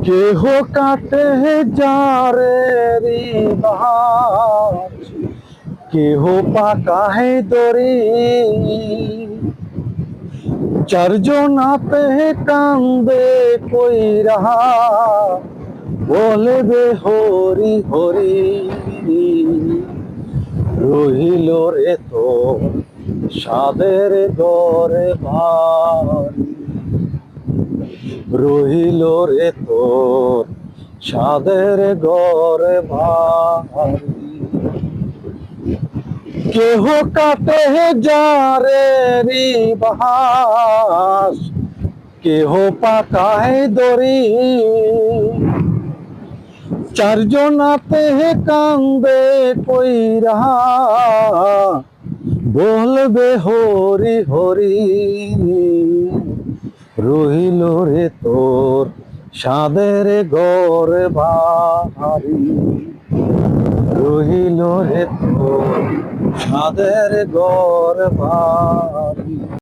কেহ কাটে যারে রিবাজ, কেহ পাকাহে দড়ি, চারজনাতে কান্দে কইরা বলবে হরি হরি। রহিল রে তো সাদের ঘরে ভারি, রহিল রে তোর সাদের ঘরে ভারি। কেহ কাটে যারে রিবাস, কেহ পাকায় দড়ি, চারজনাতে কান্দে কইরা বলবে হরি হরি। রহিল রে তোর সাদের ঘরে ভারি, রহিল রে তোর সাদের ঘরে ভারি।